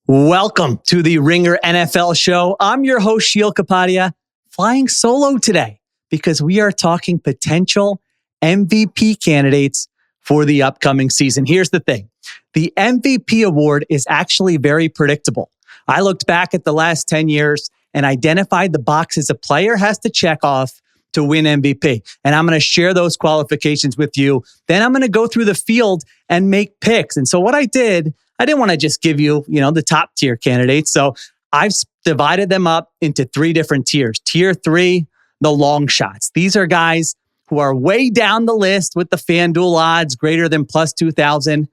Welcome to the Ringer NFL show. I'm your host, Sheil Kapadia, flying solo today because we are talking potential MVP candidates for the upcoming season. Here's the thing. The MVP award is actually very predictable. I looked back at the last 10 years and identified the boxes a player has to check off to win MVP. And I'm going to share those qualifications with you. Then I'm going to go through the field and make picks. And so what I didn't want to just give you, the top tier candidates. So I've divided them up into three different tiers. Tier 3, the long shots. These are guys who are way down the list with the FanDuel odds greater than plus 2,000.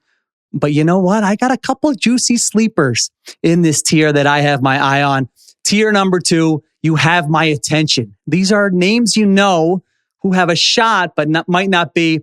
But you know what? I got a couple of juicy sleepers in this tier that I have my eye on. Tier number 2, you have my attention. These are names who have a shot, but might not be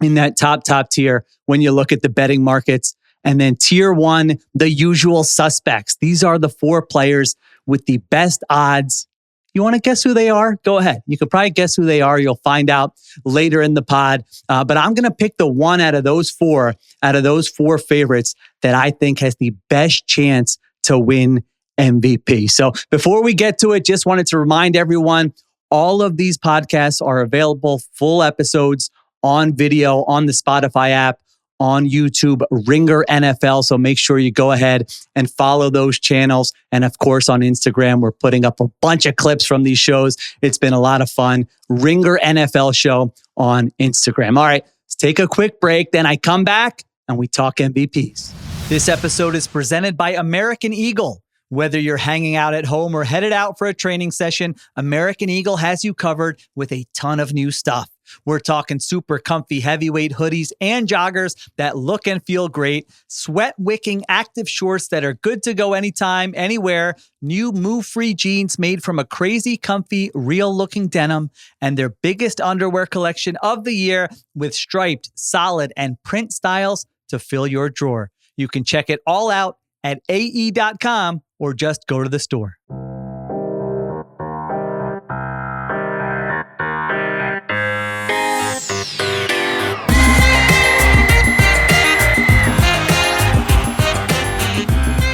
in that top tier when you look at the betting markets. And then tier 1, the usual suspects. These are the 4 players with the best odds. You want to guess who they are? Go ahead. You could probably guess who they are. You'll find out later in the pod. But I'm going to pick the one out of those four favorites that I think has the best chance to win MVP. So before we get to it, just wanted to remind everyone, all of these podcasts are available, full episodes on video on the Spotify app, on YouTube, Ringer NFL. So make sure you go ahead and follow those channels. And of course, on Instagram, we're putting up a bunch of clips from these shows. It's been a lot of fun. Ringer NFL show on Instagram. All right, let's take a quick break. Then I come back and we talk MVPs. This episode is presented by American Eagle. Whether you're hanging out at home or headed out for a training session, American Eagle has you covered with a ton of new stuff. We're talking super comfy heavyweight hoodies and joggers that look and feel great, sweat-wicking active shorts that are good to go anytime, anywhere, new move-free jeans made from a crazy comfy, real-looking denim, and their biggest underwear collection of the year with striped, solid, and print styles to fill your drawer. You can check it all out at ae.com or just go to the store.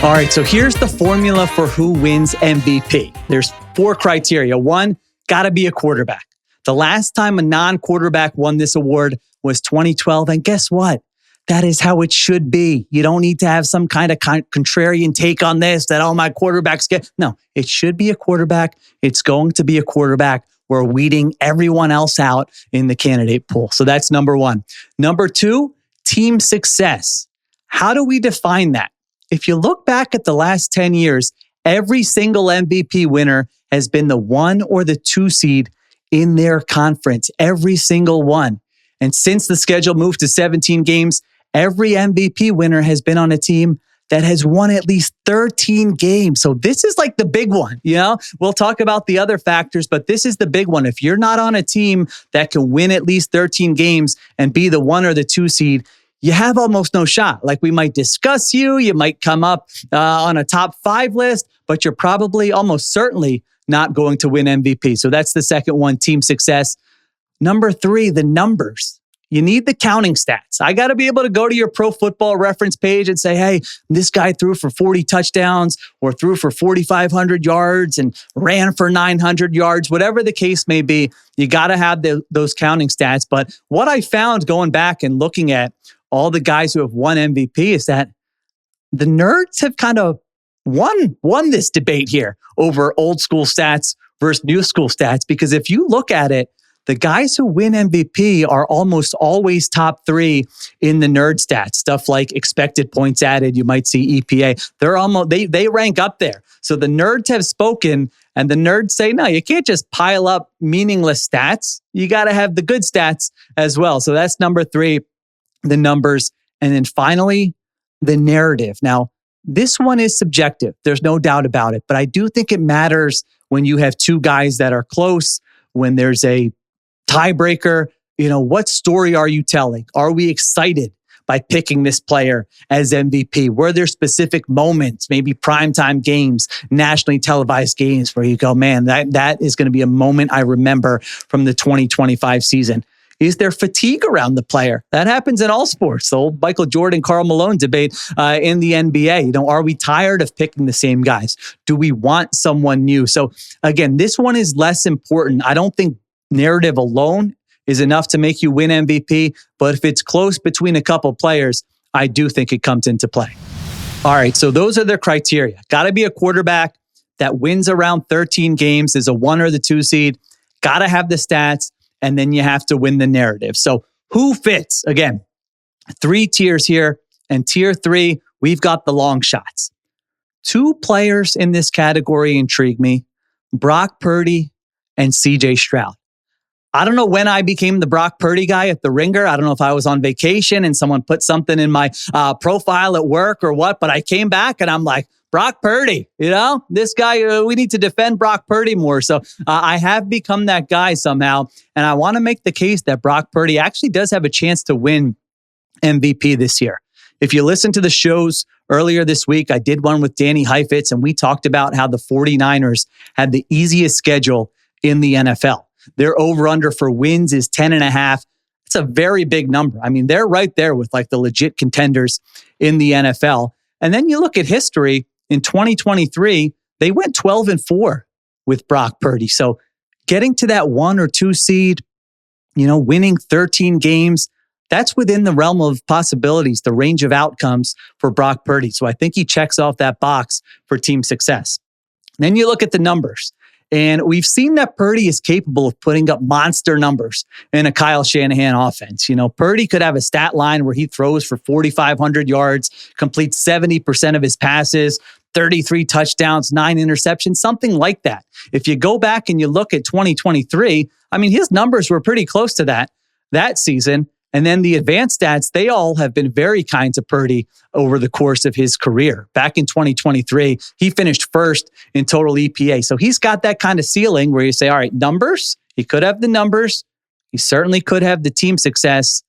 All right, so here's the formula for who wins MVP. There's 4 criteria. 1, got to be a quarterback. The last time a non-quarterback won this award was 2012, and guess what? That is how it should be. You don't need to have some kind of contrarian take on this, that all my quarterbacks get. No, it should be a quarterback. It's going to be a quarterback. We're weeding everyone else out in the candidate pool. So that's number 1. Number 2, team success. How do we define that? If you look back at the last 10 years, every single MVP winner has been the 1 or the 2 seed in their conference. Every single one. And since the schedule moved to 17 games, every MVP winner has been on a team that has won at least 13 games. So this is like the big one. We'll talk about the other factors, but this is the big one. If you're not on a team that can win at least 13 games and be the 1 or the 2 seed, you have almost no shot. Like, we might discuss you might come up on a top 5 list, but you're probably almost certainly not going to win MVP. So that's the second one, team success. Number 3, the numbers. You need the counting stats. I got to be able to go to your Pro Football Reference page and say, hey, this guy threw for 40 touchdowns or threw for 4,500 yards and ran for 900 yards, whatever the case may be. You got to have those counting stats. But what I found going back and looking at all the guys who have won MVP is that the nerds have kind of won this debate here over old school stats versus new school stats. Because if you look at it, the guys who win MVP are almost always top 3 in the nerd stats. Stuff like expected points added, you might see EPA. They rank up there. So the nerds have spoken, and the nerds say, no, you can't just pile up meaningless stats. You got to have the good stats as well. So that's number 3, the numbers. And then finally, the narrative. Now, this one is subjective. There's no doubt about it. But I do think it matters when you have 2 guys that are close, when there's a tiebreaker. What story are you telling? Are we excited by picking this player as MVP? Were there specific moments, maybe primetime games, nationally televised games where you go, man, that is going to be a moment I remember from the 2025 season? Is there fatigue around the player? That happens in all sports. The old Michael Jordan, Karl Malone debate in the NBA. Are we tired of picking the same guys? Do we want someone new? So again, this one is less important. I don't think narrative alone is enough to make you win MVP, but if it's close between a couple players, I do think it comes into play. All right, so those are their criteria. Got to be a quarterback that wins around 13 games, is a 1 or the 2 seed. Got to have the stats. And then you have to win the narrative. So who fits? Again, 3 tiers here. And tier 3, we've got the long shots. 2 players in this category intrigue me. Brock Purdy and CJ Stroud. I don't know when I became the Brock Purdy guy at the Ringer. I don't know if I was on vacation and someone put something in my profile at work or what, but I came back and I'm like, Brock Purdy, this guy, we need to defend Brock Purdy more. So I have become that guy somehow. And I want to make the case that Brock Purdy actually does have a chance to win MVP this year. If you listen to the shows earlier this week, I did one with Danny Heifetz, and we talked about how the 49ers had the easiest schedule in the NFL. Their over-under for wins is 10.5. It's a very big number. I mean, they're right there with like the legit contenders in the NFL. And then you look at history. In 2023, they went 12-4 with Brock Purdy. So getting to that 1 or 2 seed, winning 13 games, that's within the realm of possibilities, the range of outcomes for Brock Purdy. So I think he checks off that box for team success. Then you look at the numbers. And we've seen that Purdy is capable of putting up monster numbers in a Kyle Shanahan offense. Purdy could have a stat line where he throws for 4,500 yards, completes 70% of his passes, 33 touchdowns, 9 interceptions, something like that. If you go back and you look at 2023, his numbers were pretty close to that season. And then the advanced stats, they all have been very kind to Purdy over the course of his career. Back in 2023, he finished first in total EPA. So he's got that kind of ceiling where you say, all right, numbers, he could have the numbers. He certainly could have the team success.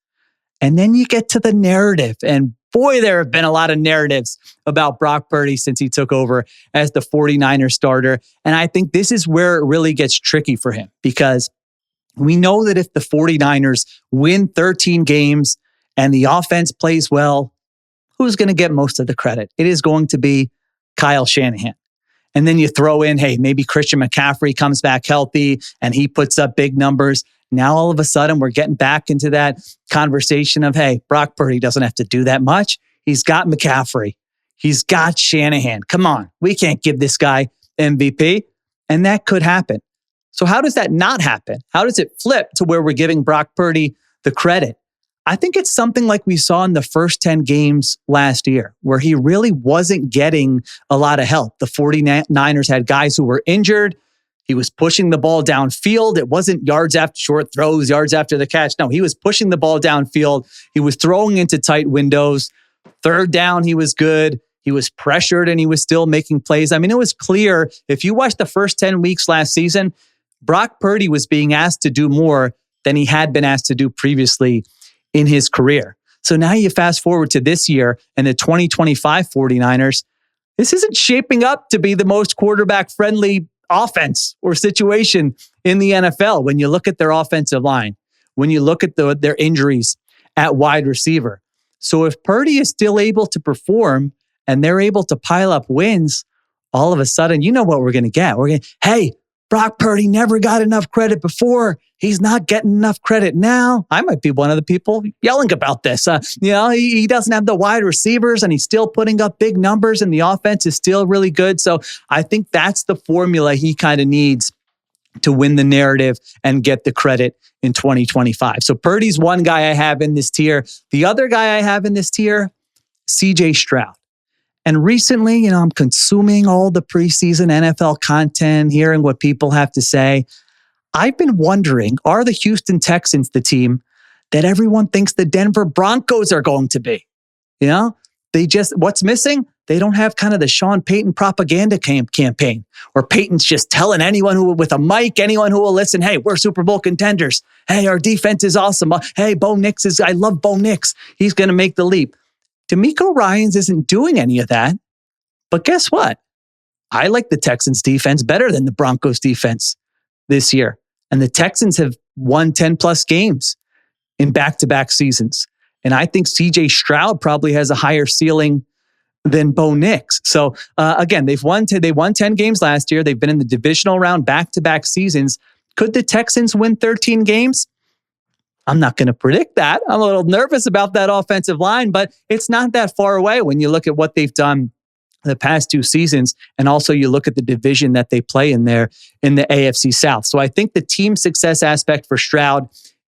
And then you get to the narrative. And boy, there have been a lot of narratives about Brock Purdy since he took over as the 49ers starter. And I think this is where it really gets tricky for him, because we know that if the 49ers win 13 games and the offense plays well, who's going to get most of the credit? It is going to be Kyle Shanahan. And then you throw in, hey, maybe Christian McCaffrey comes back healthy and he puts up big numbers. Now, all of a sudden, we're getting back into that conversation of, hey, Brock Purdy doesn't have to do that much. He's got McCaffrey. He's got Shanahan. Come on, we can't give this guy MVP. And that could happen. So how does that not happen? How does it flip to where we're giving Brock Purdy the credit? I think it's something like we saw in the first 10 games last year, where he really wasn't getting a lot of help. The 49ers had guys who were injured. He was pushing the ball downfield. It wasn't yards after short throws, yards after the catch. No, he was pushing the ball downfield. He was throwing into tight windows. Third down, he was good. He was pressured and he was still making plays. It was clear. If you watched the first 10 weeks last season, Brock Purdy was being asked to do more than he had been asked to do previously in his career. So now you fast forward to this year and the 2025 49ers, this isn't shaping up to be the most quarterback-friendly offense or situation in the NFL when you look at their offensive line, when you look at their injuries at wide receiver. So if Purdy is still able to perform and they're able to pile up wins, all of a sudden, you know what we're going to get. We're going to, hey, Brock Purdy never got enough credit before. He's not getting enough credit now. I might be one of the people yelling about this. He doesn't have the wide receivers and he's still putting up big numbers and the offense is still really good. So I think that's the formula he kind of needs to win the narrative and get the credit in 2025. So Purdy's one guy I have in this tier. The other guy I have in this tier, CJ Stroud. And recently, I'm consuming all the preseason NFL content, hearing what people have to say. I've been wondering, are the Houston Texans the team that everyone thinks the Denver Broncos are going to be? What's missing? They don't have kind of the Sean Payton propaganda campaign where Payton's just telling anyone with a mic, anyone who will listen, hey, we're Super Bowl contenders. Hey, our defense is awesome. Hey, I love Bo Nix. He's going to make the leap. DeMeco Ryans isn't doing any of that. But guess what? I like the Texans defense better than the Broncos defense this year. And the Texans have won 10 plus games in back-to-back seasons. And I think CJ Stroud probably has a higher ceiling than Bo Nix. So again, they won 10 games last year. They've been in the divisional round back-to-back seasons. Could the Texans win 13 games? I'm not going to predict that. I'm a little nervous about that offensive line, but it's not that far away when you look at what they've done the past 2 seasons. And also you look at the division that they play in there in the AFC South. So I think the team success aspect for Stroud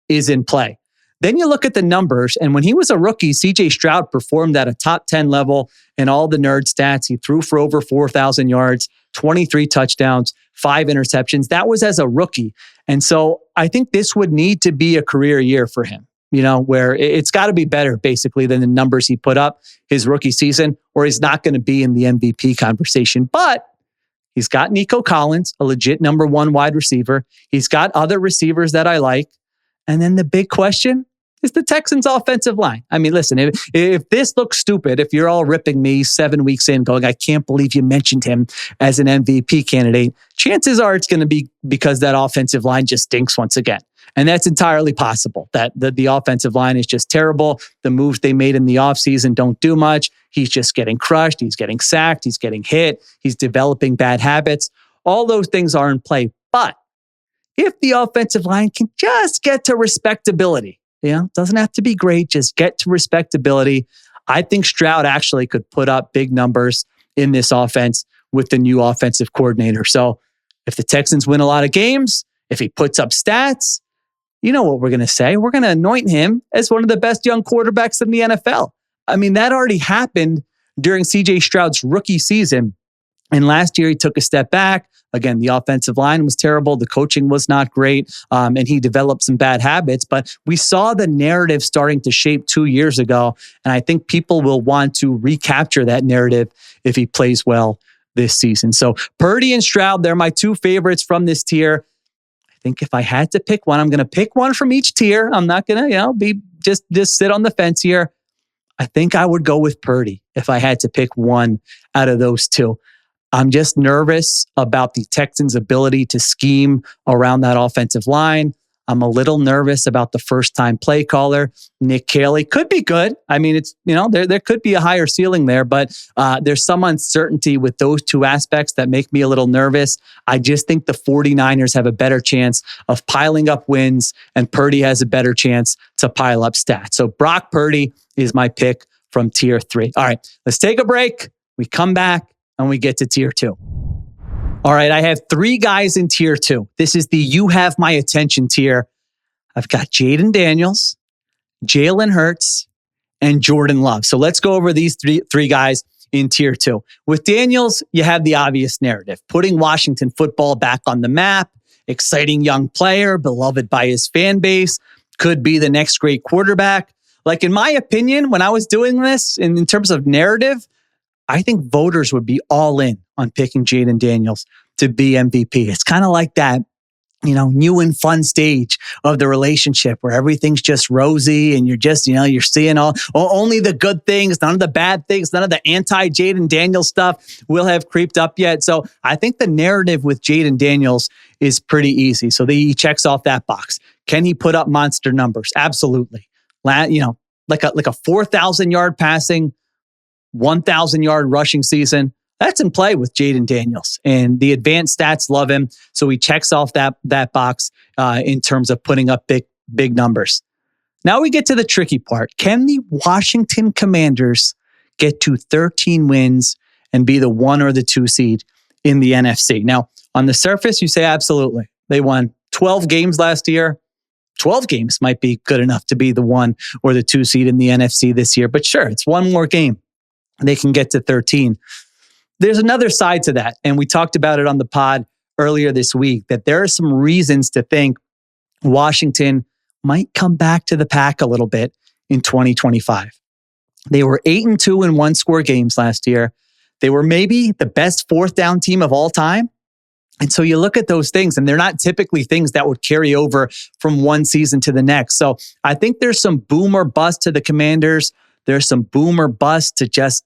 is in play. Then you look at the numbers, and when he was a rookie, CJ Stroud performed at a top 10 level in all the nerd stats. He threw for over 4,000 yards, 23 touchdowns, 5 interceptions. That was as a rookie. And so I think this would need to be a career year for him, where it's got to be better basically than the numbers he put up his rookie season, or he's not going to be in the MVP conversation. But he's got Nico Collins, a legit number 1 wide receiver. He's got other receivers that I like. And then the big question is the Texans' offensive line. I mean, listen, if this looks stupid, if you're all ripping me 7 weeks in going, I can't believe you mentioned him as an MVP candidate, chances are it's going to be because that offensive line just stinks once again. And that's entirely possible, that the offensive line is just terrible. The moves they made in the offseason don't do much. He's just getting crushed. He's getting sacked. He's getting hit. He's developing bad habits. All those things are in play. But if the offensive line can just get to respectability, doesn't have to be great, just get to respectability, I think Stroud actually could put up big numbers in this offense with the new offensive coordinator. So if the Texans win a lot of games, if he puts up stats, you know what we're going to say. We're going to anoint him as one of the best young quarterbacks in the NFL. I mean, that already happened during CJ Stroud's rookie season. And last year, he took a step back. Again, the offensive line was terrible. The coaching was not great. And he developed some bad habits. But we saw the narrative starting to shape 2 years ago. And I think people will want to recapture that narrative if he plays well this season. So Purdy and Stroud, they're my 2 favorites from this tier. I think if I had to pick one, I'm going to pick one from each tier. I'm not going to, be just sit on the fence here. I think I would go with Purdy if I had to pick one out of those 2. I'm just nervous about the Texans' ability to scheme around that offensive line. I'm a little nervous about the first-time play caller. Nick Caley could be good. I mean, it's there could be a higher ceiling there, but there's some uncertainty with those 2 aspects that make me a little nervous. I just think the 49ers have a better chance of piling up wins, and Purdy has a better chance to pile up stats. So Brock Purdy is my pick from tier 3. All right, let's take a break. We come back and we get to tier 2. All right, I have 3 guys in tier 2. This is the you have my attention tier. I've got Jaden Daniels, Jalen Hurts, and Jordan Love. So let's go over these three guys in tier 2. With Daniels, you have the obvious narrative, putting Washington football back on the map, exciting young player, beloved by his fan base, could be the next great quarterback. Like, in my opinion, when I was doing this, in terms of narrative, I think voters would be all in on picking Jaden Daniels to be MVP. It's kind of like that, new and fun stage of the relationship where everything's just rosy and you're just, you're seeing only the good things, none of the bad things, none of the anti-Jaden Daniels stuff will have creeped up yet. So I think the narrative with Jaden Daniels is pretty easy. So he checks off that box. Can he put up monster numbers? Absolutely. Like a 4,000 yard passing, 1,000 yard rushing season. That's in play with Jaden Daniels, and the advanced stats love him. So he checks off that box in terms of putting up big numbers. Now we get to the tricky part. Can the Washington Commanders get to 13 wins and be the 1 or the 2 seed in the NFC? Now, on the surface, you say absolutely. They won 12 games last year. 12 games might be good enough to be the 1 or the 2 seed in the NFC this year. But sure, it's one more game. They can get to 13. There's another side to that, and we talked about it on the pod earlier this week, that there are some reasons to think Washington might come back to the pack a little bit in 2025. They were 8-2 in 1-score games last year. They were maybe the best 4th down team of all time. And so you look at those things, and they're not typically things that would carry over from one season to the next. So I think there's some boom or bust to the Commanders. There's some boom or bust to just,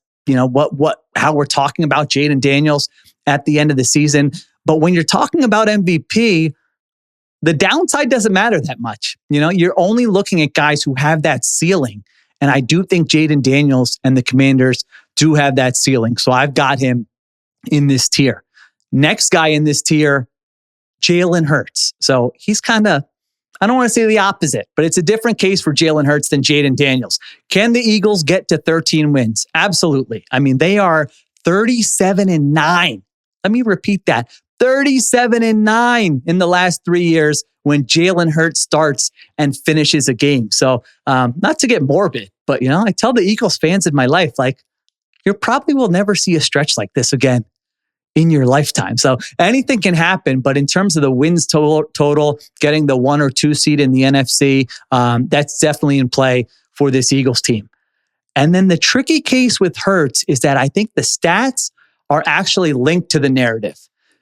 how we're talking about Jaden Daniels at the end of the season. But when you're talking about MVP, the downside doesn't matter that much. You're only looking at guys who have that ceiling. And I do think Jaden Daniels and the Commanders do have that ceiling. So I've got him in this tier. Next guy in this tier, Jalen Hurts. So he's kind of, I don't want to say the opposite, but it's a different case for Jalen Hurts than Jaden Daniels. Can the Eagles get to 13 wins? Absolutely. I mean, they are 37-9. Let me repeat that. 37-9 in the last 3 years when Jalen Hurts starts and finishes a game. So not to get morbid, but I tell the Eagles fans in my life, like, you probably will never see a stretch like this again in your lifetime. So anything can happen, but in terms of the wins total, getting the 1 or 2 seed in the NFC, that's definitely in play for this Eagles team. And then the tricky case with Hurts is that I think the stats are actually linked to the narrative,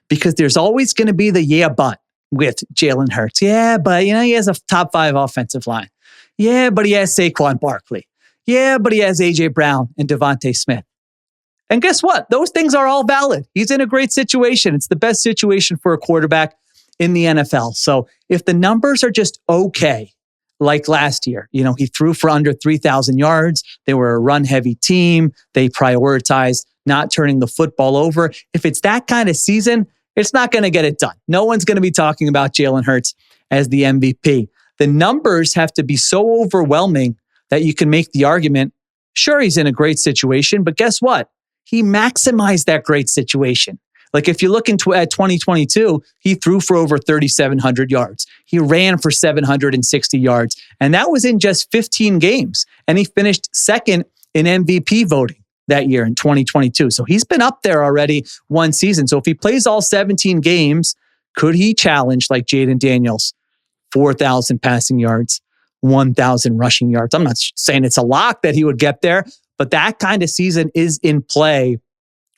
because there's always going to be the yeah, but with Jalen Hurts. Yeah, but he has a top 5 offensive line. Yeah, but he has Saquon Barkley. Yeah, but he has AJ Brown and Devontae Smith. And guess what? Those things are all valid. He's in a great situation. It's the best situation for a quarterback in the NFL. So if the numbers are just okay, like last year, he threw for under 3,000 yards. They were a run-heavy team. They prioritized not turning the football over. If it's that kind of season, it's not going to get it done. No one's going to be talking about Jalen Hurts as the MVP. The numbers have to be so overwhelming that you can make the argument, sure, he's in a great situation, but guess what? He maximized that great situation. Like if you look at 2022, he threw for over 3,700 yards. He ran for 760 yards. And that was in just 15 games. And he finished second in MVP voting that year in 2022. So he's been up there already one season. So if he plays all 17 games, could he challenge like Jaden Daniels, 4,000 passing yards, 1,000 rushing yards? I'm not saying it's a lock that he would get there, but that kind of season is in play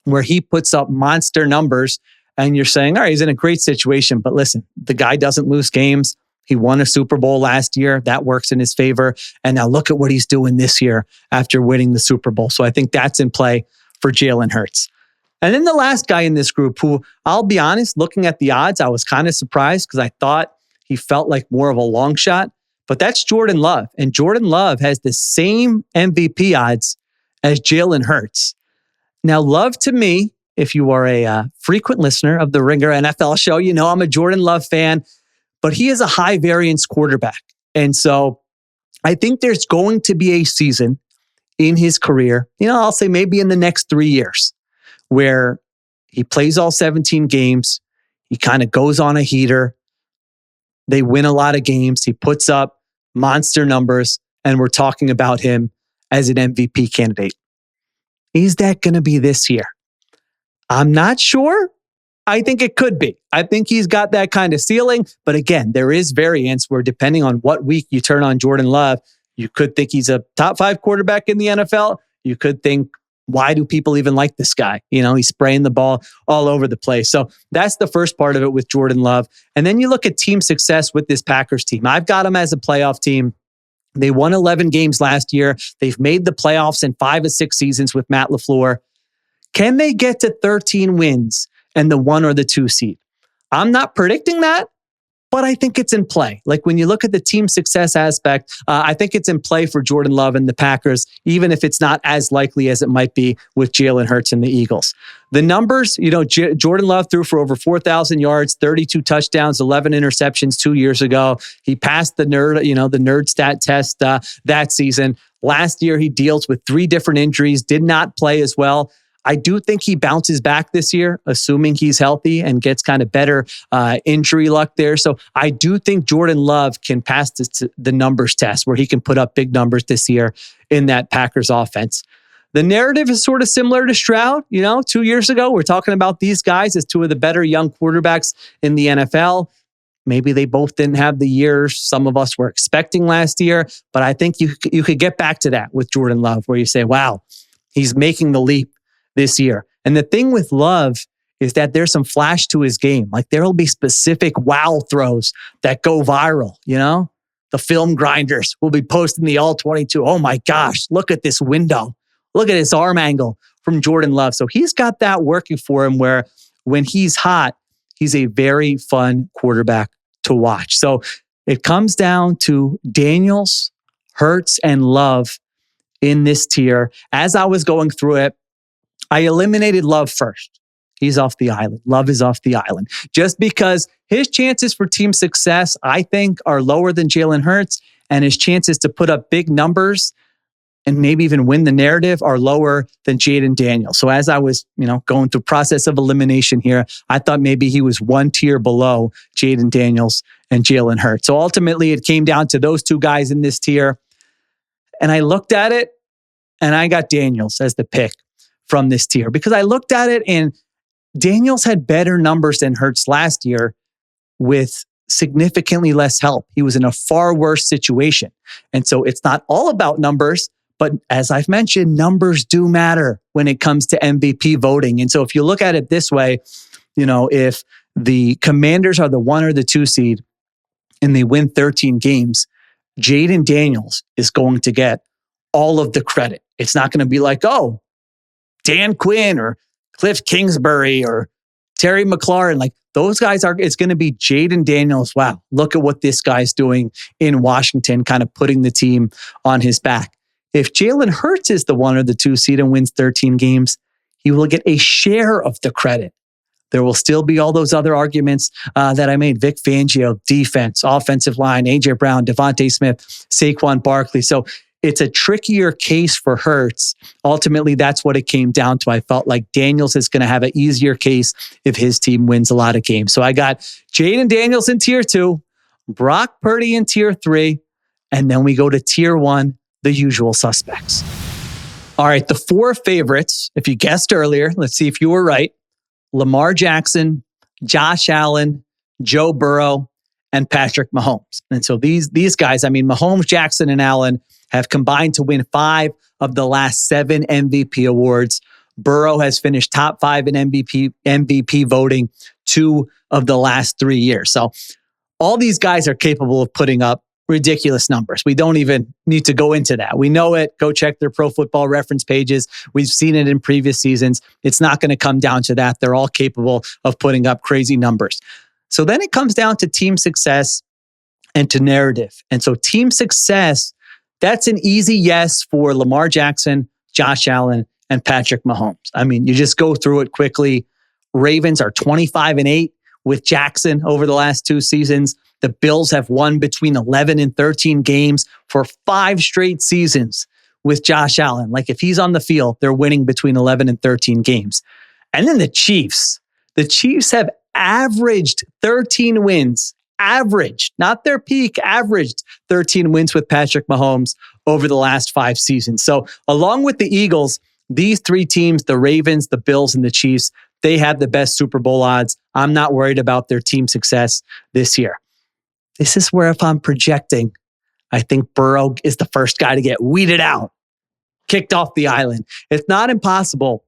where he puts up monster numbers and you're saying, all right, he's in a great situation. But listen, the guy doesn't lose games. He won a Super Bowl last year. That works in his favor. And now look at what he's doing this year after winning the Super Bowl. So I think that's in play for Jalen Hurts. And then the last guy in this group, who I'll be honest, looking at the odds, I was kind of surprised because I thought he felt like more of a long shot. But that's Jordan Love. And Jordan Love has the same MVP odds as Jalen Hurts. Now, Love to me, if you are a frequent listener of the Ringer NFL show, I'm a Jordan Love fan, but he is a high variance quarterback. And so I think there's going to be a season in his career, I'll say maybe in the next 3 years, where he plays all 17 games. He kind of goes on a heater. They win a lot of games. He puts up monster numbers, and we're talking about him as an MVP candidate. Is that going to be this year? I'm not sure. I think it could be. I think he's got that kind of ceiling. But again, there is variance where depending on what week you turn on Jordan Love, you could think he's a top 5 quarterback in the NFL. You could think, why do people even like this guy? He's spraying the ball all over the place. So that's the first part of it with Jordan Love. And then you look at team success with this Packers team. I've got them as a playoff team. They won 11 games last year. They've made the playoffs in 5 of 6 seasons with Matt LaFleur. Can they get to 13 wins and the 1 or the 2 seed? I'm not predicting that, but I think it's in play. Like when you look at the team success aspect, I think it's in play for Jordan Love and the Packers, even if it's not as likely as it might be with Jalen Hurts and the Eagles. The numbers, Jordan Love threw for over 4,000 yards, 32 touchdowns, 11 interceptions 2 years ago. He passed the nerd stat test that season. Last year, he deals with 3 different injuries, did not play as well. I do think he bounces back this year, assuming he's healthy and gets kind of better injury luck there. So I do think Jordan Love can pass the numbers test where he can put up big numbers this year in that Packers offense. The narrative is sort of similar to Stroud. 2 years ago, we're talking about these guys as 2 of the better young quarterbacks in the NFL. Maybe they both didn't have the years some of us were expecting last year, but I think you could get back to that with Jordan Love where you say, wow, he's making the leap this year. And the thing with Love is that there's some flash to his game. Like there will be specific wow throws that go viral, The film grinders will be posting the all 22. Oh my gosh, look at this window. Look at his arm angle from Jordan Love. So he's got that working for him where when he's hot, he's a very fun quarterback to watch. So it comes down to Daniels, Hurts, and Love in this tier. As I was going through it, I eliminated Love first. He's off the island. Love is off the island. Just because his chances for team success, I think, are lower than Jalen Hurts, and his chances to put up big numbers and maybe even win the narrative are lower than Jaden Daniels. So as I was, going through process of elimination here, I thought maybe he was one tier below Jaden Daniels and Jalen Hurts. So ultimately, it came down to those two guys in this tier. And I looked at it, and I got Daniels as the pick from this tier because I looked at it, and Daniels had better numbers than Hurts last year with significantly less help. He was in a far worse situation. And so it's not all about numbers, but as I've mentioned, numbers do matter when it comes to MVP voting. And so if you look at it this way, if the Commanders are the 1 or the 2 seed and they win 13 games, Jaden Daniels is going to get all of the credit. It's not going to be like, oh, Dan Quinn or Cliff Kingsbury or Terry McLaurin, like those guys it's going to be Jaden Daniels. Wow, look at what this guy's doing in Washington, kind of putting the team on his back. If Jalen Hurts is the 1 or the 2 seed and wins 13 games, he will get a share of the credit. There will still be all those other arguments that I made. Vic Fangio, defense, offensive line, A.J. Brown, Devontae Smith, Saquon Barkley. So it's a trickier case for Hurts. Ultimately, that's what it came down to. I felt like Daniels is going to have an easier case if his team wins a lot of games. So I got Jaden Daniels in tier 2, Brock Purdy in tier 3, and then we go to tier 1, the usual suspects. All right, the 4 favorites, if you guessed earlier, let's see if you were right. Lamar Jackson, Josh Allen, Joe Burrow, and Patrick Mahomes. And so these guys, Mahomes, Jackson, and Allen have combined to win 5 of the last 7 MVP awards. Burrow has finished top 5 in MVP voting 2 of the last 3 years. So all these guys are capable of putting up ridiculous numbers. We don't even need to go into that. We know it. Go check their Pro Football Reference pages. We've seen it in previous seasons. It's not going to come down to that. They're all capable of putting up crazy numbers. So then it comes down to team success and to narrative. And so team success, that's an easy yes for Lamar Jackson, Josh Allen, and Patrick Mahomes. You just go through it quickly. Ravens are 25-8 with Jackson over the last 2 seasons. The Bills have won between 11 and 13 games for 5 straight seasons with Josh Allen. Like if he's on the field, they're winning between 11 and 13 games. And then the Chiefs have averaged 13 wins, not their peak, averaged 13 wins with Patrick Mahomes over the last 5 seasons. So along with the Eagles, these 3 teams, the Ravens, the Bills, and the Chiefs, they have the best Super Bowl odds. I'm not worried about their team success this year. This is where if I'm projecting, I think Burrow is the first guy to get weeded out, kicked off the island. It's not impossible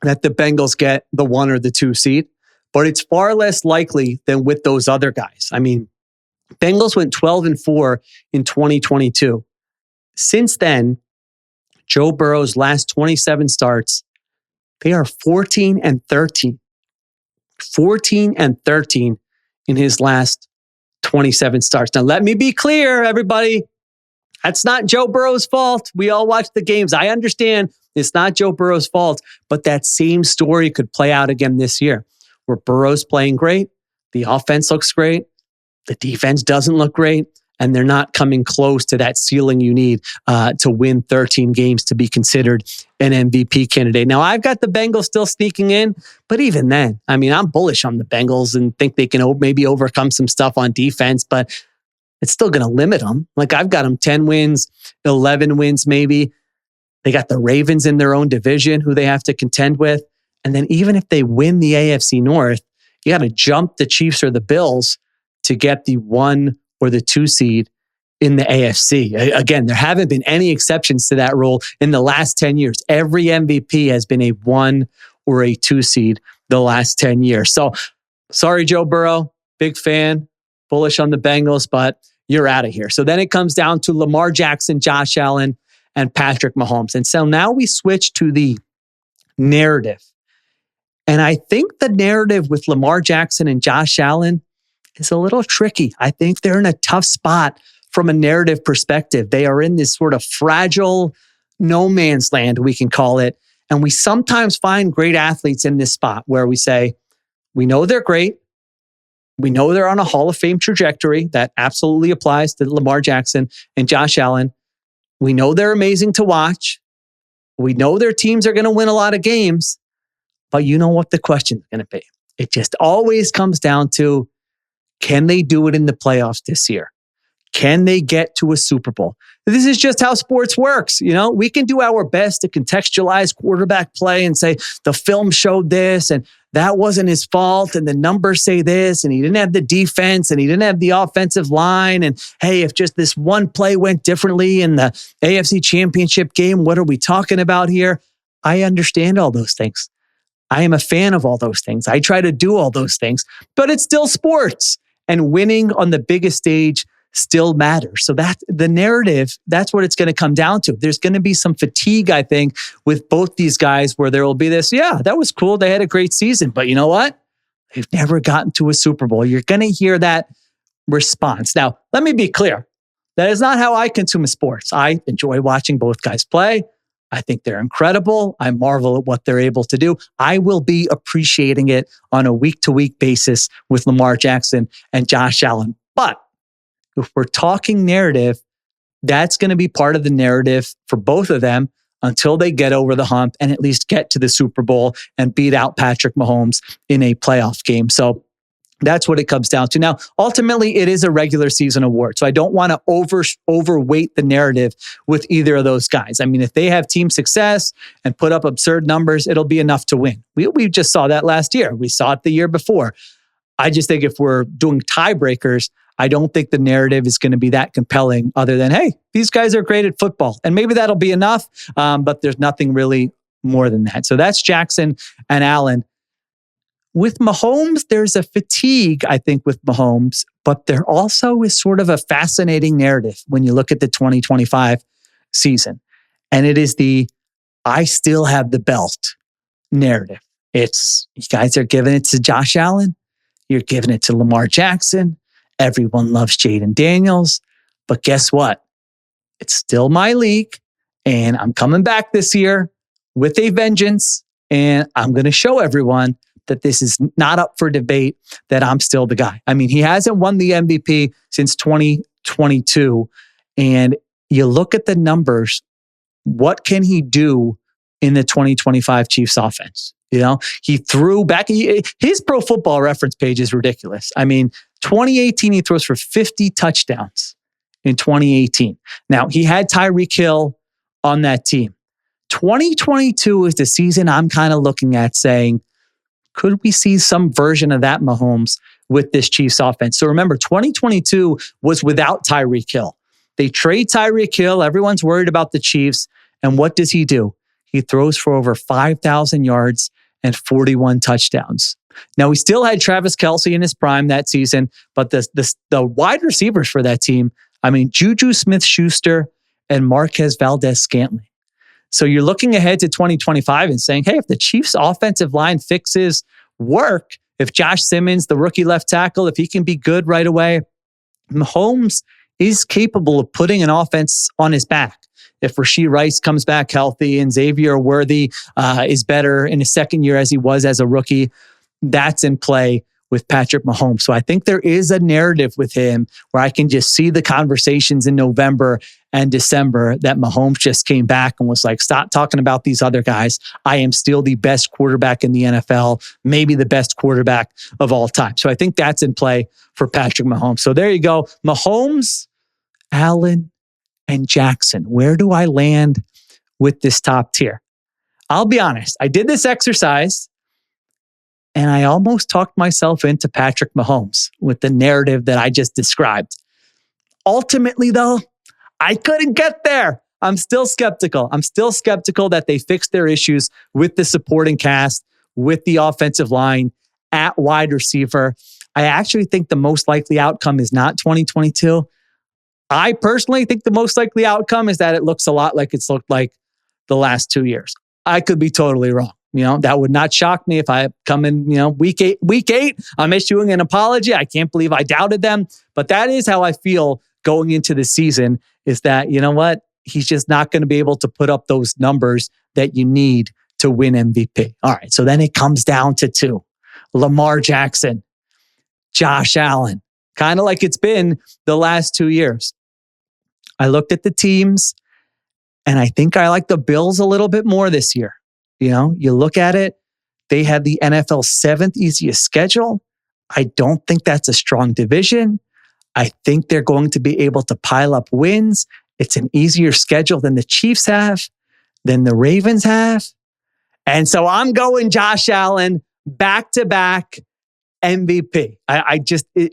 that the Bengals get the 1 or the 2 seed, but it's far less likely than with those other guys. Bengals went 12-4 in 2022. Since then, Joe Burrow's last 27 starts, they are 14-13. 14-13 in his last 27 starts. Now, let me be clear, everybody. That's not Joe Burrow's fault. We all watch the games. I understand it's not Joe Burrow's fault, but that same story could play out again this year where Burrow's playing great, the offense looks great, the defense doesn't look great, and they're not coming close to that ceiling you need to win 13 games to be considered an MVP candidate. Now, I've got the Bengals still sneaking in, but even then, I'm bullish on the Bengals and think they can maybe overcome some stuff on defense, but it's still going to limit them. Like I've got them 10 wins, 11 wins maybe. They got the Ravens in their own division who they have to contend with. And then even if they win the AFC North, you got to jump the Chiefs or the Bills to get the 1 or the 2 seed in the AFC. Again, there haven't been any exceptions to that rule in the last 10 years. Every MVP has been a 1 or a 2 seed the last 10 years. So sorry, Joe Burrow, big fan, bullish on the Bengals, but you're out of here. So then it comes down to Lamar Jackson, Josh Allen, and Patrick Mahomes. And so now we switch to the narrative. And I think the narrative with Lamar Jackson and Josh Allen is a little tricky. I think they're in a tough spot from a narrative perspective. They are in this sort of fragile no man's land, we can call it. And we sometimes find great athletes in this spot where we say, we know they're great. We know they're on a Hall of Fame trajectory. That absolutely applies to Lamar Jackson and Josh Allen. We know they're amazing to watch. We know their teams are going to win a lot of games. But you know what the question is going to be? It just always comes down to, can they do it in the playoffs this year? Can they get to a Super Bowl? This is just how sports works. You know, we can do our best to contextualize quarterback play and say the film showed this and that wasn't his fault and the numbers say this and he didn't have the defense and he didn't have the offensive line. And hey, if just this one play went differently in the AFC Championship game, what are we talking about here? I understand all those things. I am a fan of all those things. I try to do all those things, but it's still sports, and winning on the biggest stage still matters. So that the narrative, that's what it's going to come down to. There's going to be some fatigue, I think, with both these guys where there will be this, yeah, that was cool. They had a great season, but you know what? They've never gotten to a Super Bowl. You're going to hear that response. Now, let me be clear. That is not how I consume sports. I enjoy watching both guys play. I think they're incredible. I marvel at what they're able to do. I will be appreciating it on a week-to-week basis with Lamar Jackson and Josh Allen. But if we're talking narrative, that's going to be part of the narrative for both of them until they get over the hump and at least get to the Super Bowl and beat out Patrick Mahomes in a playoff game. So that's what it comes down to. Now, ultimately, it is a regular season award. So I don't want to overweight the narrative with either of those guys. I mean, if they have team success and put up absurd numbers, it'll be enough to win. We just saw that last year. We saw it the year before. I just think if we're doing tiebreakers, I don't think the narrative is going to be that compelling other than, hey, these guys are great at football. And maybe that'll be enough, but there's nothing really more than that. So that's Jackson and Allen. With Mahomes, there's a fatigue, I think, with Mahomes, but there also is sort of a fascinating narrative when you look at the 2025 season. And it is the, I still have the belt narrative. It's, you guys are giving it to Josh Allen. You're giving it to Lamar Jackson. Everyone loves Jaden Daniels. But guess what? It's still my league. And I'm coming back this year with a vengeance. And I'm going to show everyone that this is not up for debate, that I'm still the guy. I mean, he hasn't won the MVP since 2022. And you look at the numbers, what can he do in the 2025 Chiefs offense? You know, he threw back, his Pro Football Reference page is ridiculous. I mean, 2018, he throws for 50 touchdowns in 2018. Now, he had Tyreek Hill on that team. 2022 is the season I'm kind of looking at saying, could we see some version of that Mahomes with this Chiefs offense? So remember, 2022 was without Tyreek Hill. They trade Tyreek Hill. Everyone's worried about the Chiefs. And what does he do? He throws for over 5,000 yards and 41 touchdowns. Now, we still had Travis Kelce in his prime that season, but the wide receivers for that team, I mean, Juju Smith-Schuster and Marquez Valdez-Scantling. So you're looking ahead to 2025 and saying, hey, if the Chiefs' offensive line fixes work, if Josh Simmons, the rookie left tackle, if he can be good right away, Mahomes is capable of putting an offense on his back. If Rashee Rice comes back healthy and Xavier Worthy is better in his second year as he was as a rookie, that's in play with Patrick Mahomes. So I think there is a narrative with him where I can just see the conversations in November and December that Mahomes just came back and was like, stop talking about these other guys. I am still the best quarterback in the NFL, maybe the best quarterback of all time. So I think that's in play for Patrick Mahomes. So there you go. Mahomes, Allen, and Jackson. Where do I land with this top tier? I'll be honest. I did this exercise and I almost talked myself into Patrick Mahomes with the narrative that I just described. Ultimately, though, I couldn't get there. I'm still skeptical. I'm still skeptical that they fixed their issues with the supporting cast, with the offensive line, at wide receiver. I actually think the most likely outcome is not 2022. I personally think the most likely outcome is that it looks a lot like it's looked like the last 2 years. I could be totally wrong. That would not shock me if I come in, week eight, I'm issuing an apology. I can't believe I doubted them. But that is how I feel going into the season, is that, you know what? He's just not going to be able to put up those numbers that you need to win MVP. All right. So then it comes down to two: Lamar Jackson, Josh Allen, kind of like it's been the last 2 years. I looked at the teams and I think I like the Bills a little bit more this year. You look at it, they had the NFL 7th easiest schedule. I don't think that's a strong division. I think they're going to be able to pile up wins. It's an easier schedule than the Chiefs have, than the Ravens have. And so I'm going Josh Allen back-to-back MVP.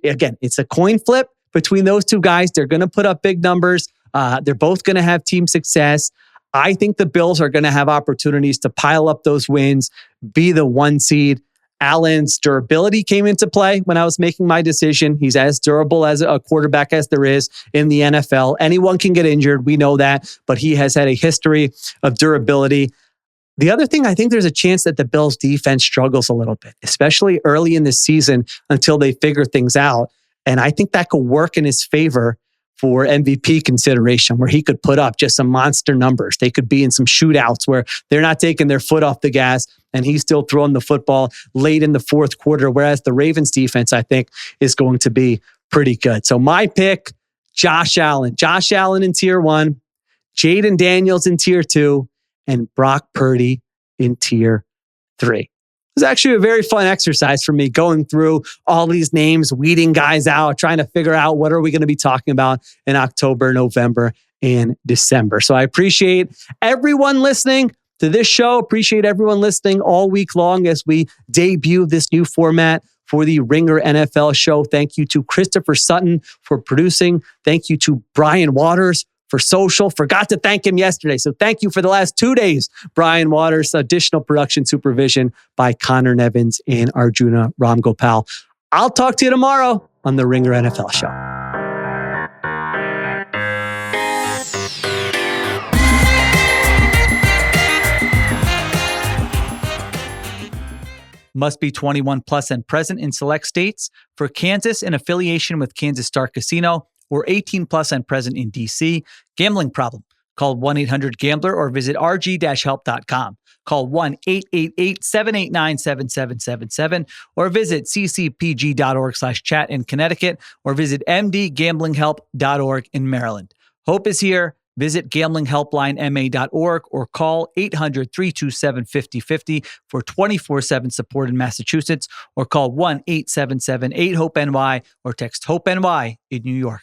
Again, it's a coin flip between those two guys. They're going to put up big numbers. They're both going to have team success. I think the Bills are going to have opportunities to pile up those wins, be the 1 seed. Allen's durability came into play when I was making my decision. He's as durable as a quarterback as there is in the NFL. Anyone can get injured. We know that, but he has had a history of durability. The other thing, I think there's a chance that the Bills defense struggles a little bit, especially early in the season until they figure things out. And I think that could work in his favor for MVP consideration, where he could put up just some monster numbers. They could be in some shootouts where they're not taking their foot off the gas and he's still throwing the football late in the fourth quarter, whereas the Ravens defense, I think, is going to be pretty good. So my pick, Josh Allen. Josh Allen in tier 1, Jaden Daniels in tier 2, and Brock Purdy in tier 3. It was actually a very fun exercise for me, going through all these names, weeding guys out, trying to figure out what are we going to be talking about in October, November, and December. So I appreciate everyone listening to this show. Appreciate everyone listening all week long as we debut this new format for the Ringer NFL show. Thank you to Christopher Sutton for producing. Thank you to Brian Waters for social. Forgot to thank him yesterday. So thank you for the last 2 days, Brian Waters. Additional production supervision by Conor, Nevins, and Arjuna Ramgopowell. I'll talk to you tomorrow on the Ringer NFL show. Must be 21 plus and present in select states. For Kansas, in affiliation with Kansas Star Casino, or 18 plus and present in D.C. Gambling problem? Call 1-800-GAMBLER or visit rg-help.com. Call 1-888-789-7777 or visit ccpg.org/chat in Connecticut or visit mdgamblinghelp.org in Maryland. Hope is here. Visit gamblinghelplinema.org or call 800-327-5050 for 24/7 support in Massachusetts, or call 1-877-8-HOPE-NY or text HOPE-NY in New York.